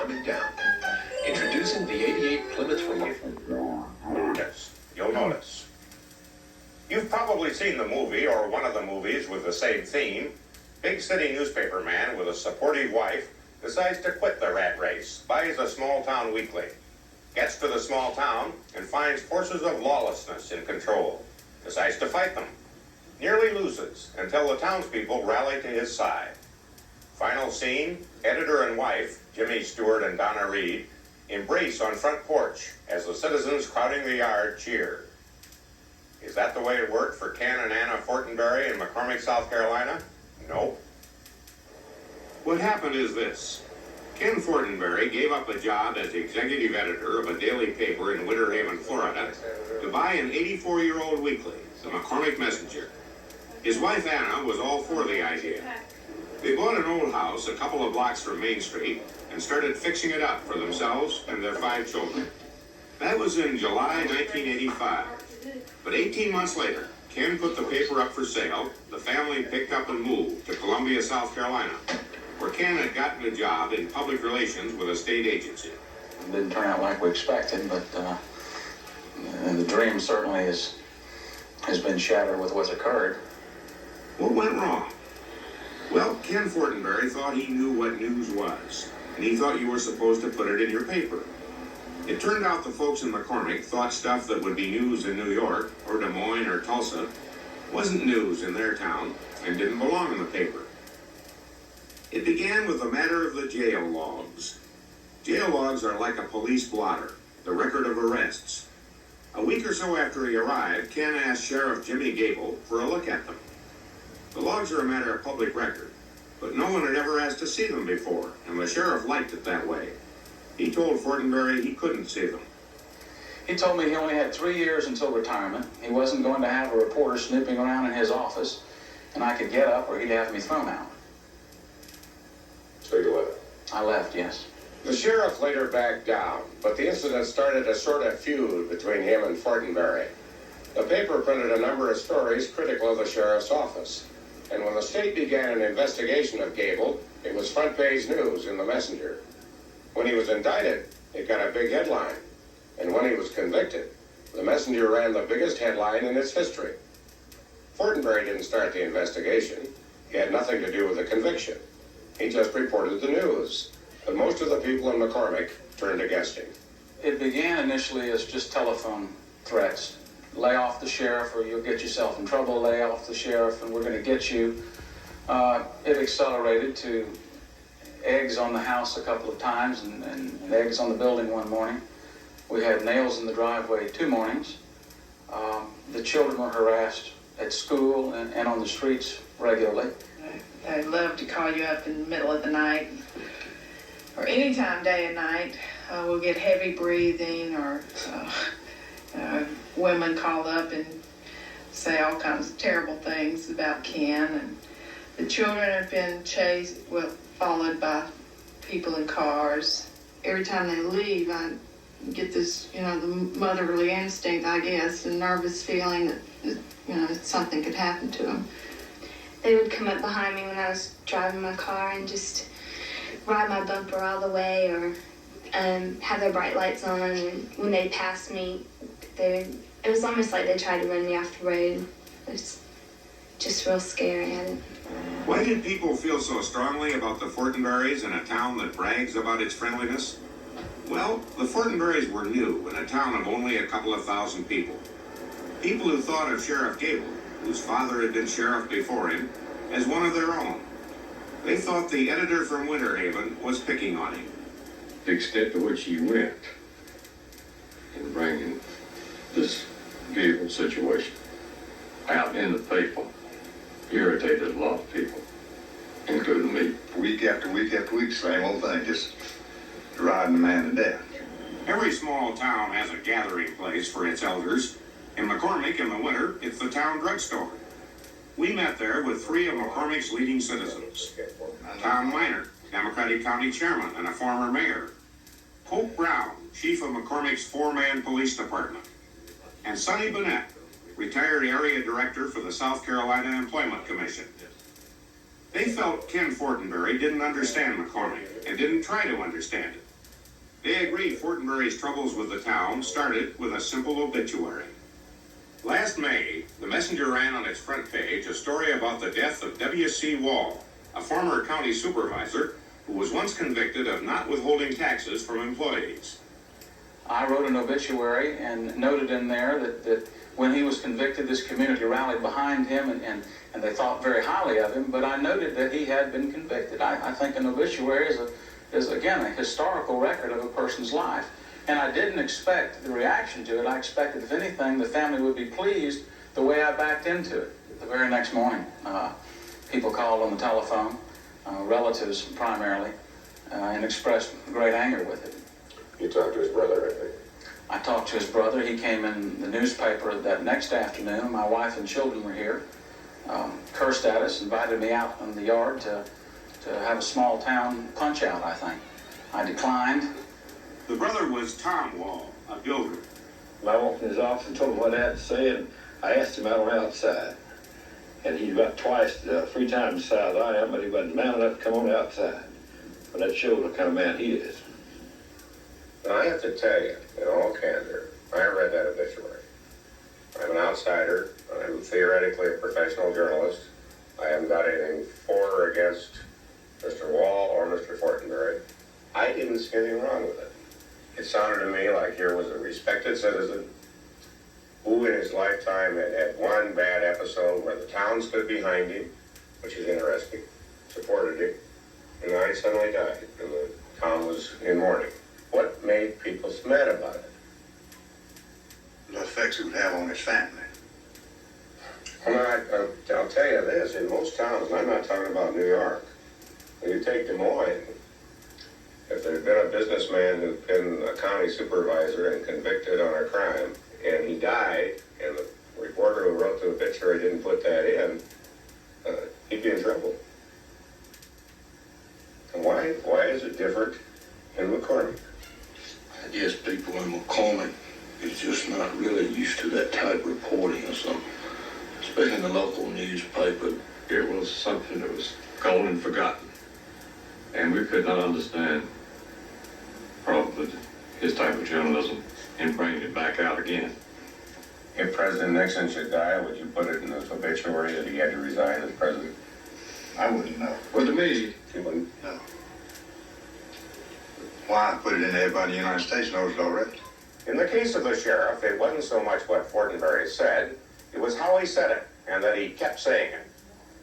run it down. Introducing the 88 Plymouth Yes, you'll notice. You've probably seen the movie or one of the movies with the same theme. Big city newspaper man with a supportive wife decides to quit the rat race, buys a small town weekly, gets to the small town and finds forces of lawlessness in control, decides to fight them, nearly loses until the townspeople rally to his side. Final scene, editor and wife, Jimmy Stewart and Donna Reed, embrace on front porch as the citizens crowding the yard cheer. Is that the way it worked for Ken and Anna Fortenberry in McCormick, South Carolina? Nope. What happened is this. Ken Fortenberry gave up a job as executive editor of a daily paper in Winter Haven, Florida, to buy an 84-year-old weekly, the McCormick Messenger. His wife, Anna, was all for the idea. They bought an old house a couple of blocks from Main Street and started fixing it up for themselves and their 5 children. That was in July 1985. But 18 months later, Ken put the paper up for sale. The family picked up and moved to Columbia, South Carolina, where Ken had gotten a job in public relations with a state agency. It didn't turn out like we expected, but the dream certainly has been shattered with what's occurred. What went wrong? Well, Ken Fortenberry thought he knew what news was, and he thought you were supposed to put it in your paper. It turned out the folks in McCormick thought stuff that would be news in New York, or Des Moines, or Tulsa wasn't news in their town and didn't belong in the paper. It began with the matter of the jail logs. Jail logs are like a police blotter, the record of arrests. A week or so after he arrived, Ken asked Sheriff Jimmy Gable for a look at them. The logs are a matter of public record, but no one had ever asked to see them before, and the sheriff liked it that way. He told Fortenberry he couldn't see them. He told me he only had 3 years until retirement. He wasn't going to have a reporter snooping around in his office, and I could get up or he'd have me thrown out. So you left? I left, yes. The sheriff later backed down, but the incident started a sort of feud between him and Fortenberry. The paper printed a number of stories critical of the sheriff's office, and when the state began an investigation of Gable, it was front-page news in the Messenger. When he was indicted, it got a big headline, and when he was convicted, the Messenger ran the biggest headline in its history. Fortenberry didn't start the investigation. He had nothing to do with the conviction. He just reported the news. But most of the people in McCormick turned against him. It began initially as just telephone threats. Lay off the sheriff or you'll get yourself in trouble. Lay off the sheriff and we're going to get you. It accelerated to eggs on the house a couple of times and eggs on the building one morning. We had nails in the driveway 2 mornings. The children were harassed at school and on the streets regularly. I'd love to call you up in the middle of the night or any time, day and night. We'll get heavy breathing or women call up and say all kinds of terrible things about Ken. And the children have been followed by people in cars. Every time they leave, I get this, the motherly instinct, I guess, a nervous feeling that, something could happen to them. They would come up behind me when I was driving my car and just ride my bumper all the way or have their bright lights on. And when they passed me, it was almost like they tried to run me off the road. It was just real scary. Why did people feel so strongly about the Fortenberrys in a town that brags about its friendliness? Well, the Fortenberrys were new in a town of only a couple of thousand people. People who thought of Sheriff Gable, whose father had been sheriff before him, as one of their own. They thought the editor from Winter Haven was picking on him. The extent to which he went in bringing this Gable situation out in the paper irritated a lot of people, including me. Week after week after week, same old thing, just riding the man to death. Every small town has a gathering place for its elders. In McCormick, in the winter, it's the town drugstore. We met there with 3 of McCormick's leading citizens. Tom Miner, Democratic County Chairman and a former mayor. Hope Brown, Chief of McCormick's 4-man police department. And Sonny Burnett, retired area director for the South Carolina Employment Commission. They felt Ken Fortenberry didn't understand McCormick and didn't try to understand it. They agree Fortenberry's troubles with the town started with a simple obituary. Last May, the Messenger ran on its front page a story about the death of W.C. Wall, a former county supervisor who was once convicted of not withholding taxes from employees. I wrote an obituary and noted in there that when he was convicted, this community rallied behind him and they thought very highly of him, but I noted that he had been convicted. I think an obituary is again a historical record of a person's life. And I didn't expect the reaction to it. I expected, if anything, the family would be pleased the way I backed into it. The very next morning, people called on the telephone, relatives primarily, and expressed great anger with it. You talked to his brother, I think. I talked to his brother. He came in the newspaper that next afternoon. My wife and children were here, cursed at us, invited me out in the yard to have a small town punch out, I think. I declined. The brother was Tom Wall, a builder. I walked in his office and told him what I had to say, and I asked him out on the outside. And he's about three times the size I am, but he wasn't man enough to come on the outside. But that shows what kind of man he is. Now, I have to tell you, in all candor, I read that obituary. I'm an outsider. I'm theoretically a professional journalist. I haven't got anything for or against Mr. Wall or Mr. Fortenberry. I didn't see anything wrong with it. It sounded to me like here was a respected citizen who in his lifetime had had one bad episode where the town stood behind him, which is interesting, supported him, and now he suddenly died, and the town was in mourning. What made people so mad about it? The effects it would have on his family. Well, I'll tell you this, in most towns, and I'm not talking about New York, when you take Des Moines, if there'd been a businessman who'd been a county supervisor and convicted on a crime, and he died, and the reporter who wrote the obituary didn't put that in, he'd be in trouble. And why is it different in McCormick? I guess people in McCormick is just not really used to that type of reporting or something, especially in the local newspaper. It was something that was gone and forgotten. And we could not understand probably his type of journalism and bringing it back out again. If President Nixon should die, would you put it in his obituary that he had to resign as president? I wouldn't know. Well, to me, You wouldn't? No. Why? I put it in there, everybody in the United States knows it already. In the case of the sheriff, it wasn't so much what Fortenberry said, it was how he said it, and that he kept saying it.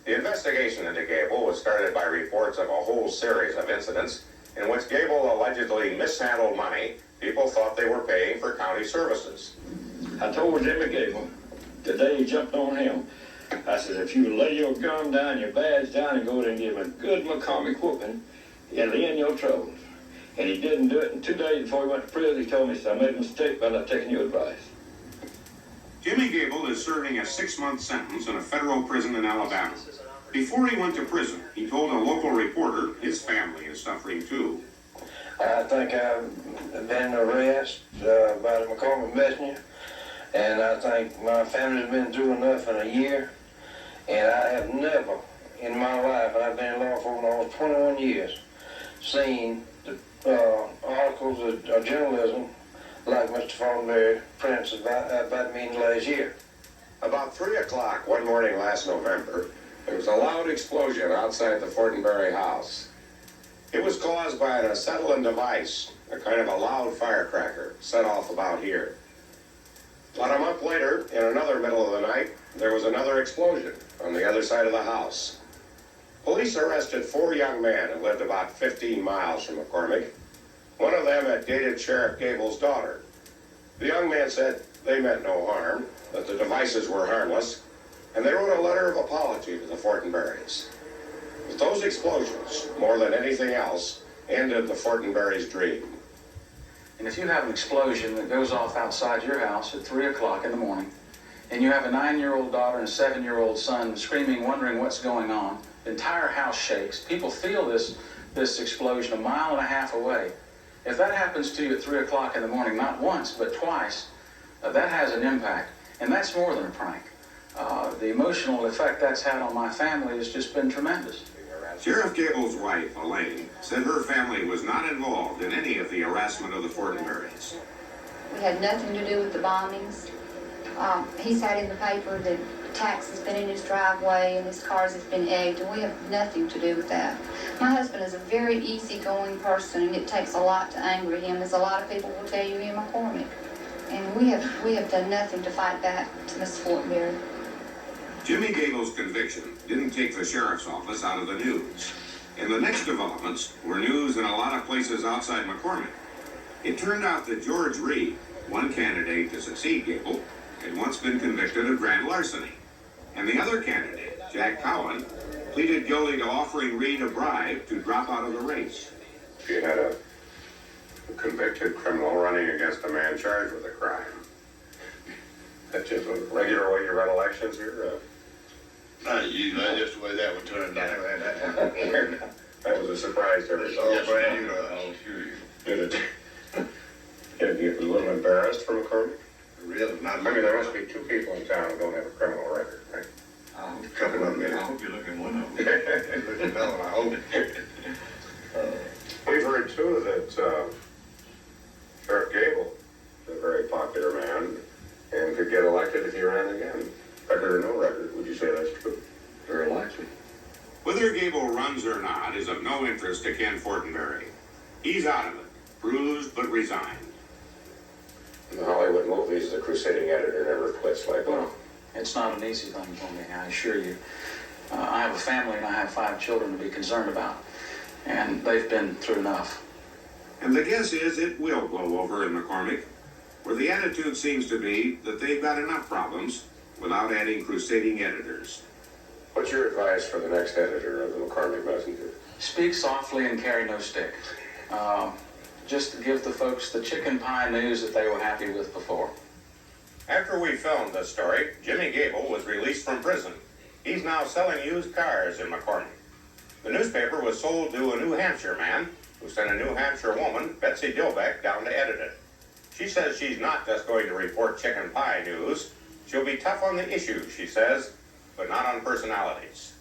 The investigation into Gable was started by reports of a whole series of incidents in which Gable allegedly mishandled money people thought they were paying for county services. I told Jimmy Gable the day he jumped on him, I said, if you lay your gun down, your badge down, and go there and give him a good McCormick whooping, it'll end your troubles. And he didn't do it. And 2 days before he went to prison, he told me, so I made a mistake by not taking your advice. Jimmy Gable is serving a 6-month sentence in a federal prison in Alabama. Before he went to prison, he told a local reporter his family is suffering too. I think I've been arrested by the McCormick Messenger, and I think my family's been through enough in a year, and I have never in my life, and I've been in law enforcement almost 21 years, seen the articles of journalism like Mr. Fortenberry prints about me last year. About 3 o'clock one morning last November, there was a loud explosion outside the Fortenberry house. It was caused by an acetylene device, a kind of a loud firecracker, set off about here. About a month later, in another middle of the night, there was another explosion on the other side of the house. Police arrested 4 young men who lived about 15 miles from McCormick. One of them had dated Sheriff Gable's daughter. The young man said they meant no harm, that the devices were harmless, and they wrote a letter of apology to the Fortenberrys. But those explosions, more than anything else, ended the Fortenberrys' dream. And if you have an explosion that goes off outside your house at 3 o'clock in the morning, and you have a 9-year-old daughter and a 7-year-old son screaming, wondering what's going on, the entire house shakes. People feel this explosion 1.5 miles away. If that happens to you at 3 o'clock in the morning, not once, but twice, that has an impact. And that's more than a prank. The emotional effect that's had on my family has just been tremendous. Sheriff Gable's wife, Elaine, said her family was not involved in any of the harassment of the Fortenberrys. We had nothing to do with the bombings. He said in the paper that tax has been in his driveway and his cars have been egged, and we have nothing to do with that. My husband is a very easygoing person, and it takes a lot to anger him, as a lot of people will tell you in McCormick. And we have done nothing to fight back to Miss Fortenberry. Jimmy Gable's conviction didn't take the sheriff's office out of the news. And the next developments were news in a lot of places outside McCormick. It turned out that George Reed, one candidate to succeed Gable, had once been convicted of grand larceny. And the other candidate, Jack Cowan, pleaded guilty to offering Reed a bribe to drop out of the race. If you had a convicted criminal running against a man charged with a crime, that's just a regular way you run elections here? Not usually, that's just the way that one turned out. That was a surprise to everybody. Oh, brand new. I'll assure you. Did it? Did you get a little embarrassed from McCormick? Really, not I mean, there must be two people in town who don't have a criminal record, right? A couple of them. I hope you look at one of them. Looking down, I hope. We've heard, too, that Sheriff Gable is a very popular man and could get elected if he ran again. Record or no record, would you say that's true? Very likely. Whether Gable runs or not is of no interest to Ken Fortenberry. He's out of it, bruised but resigned. In the Hollywood movies, the crusading editor never quits like Well, it's not an easy thing for me, I assure you. I have a family and I have 5 children to be concerned about, and they've been through enough. And the guess is it will blow over in McCormick, where the attitude seems to be that they've got enough problems without adding crusading editors. What's your advice for the next editor of the McCormick Messenger? Speak softly and carry no stick. Just to give the folks the chicken pie news that they were happy with before. After we filmed this story, Jimmy Gable was released from prison. He's now selling used cars in McCormick. The newspaper was sold to a New Hampshire man who sent a New Hampshire woman, Betsy Dilbeck, down to edit it. She says she's not just going to report chicken pie news. She'll be tough on the issues, she says, but not on personalities.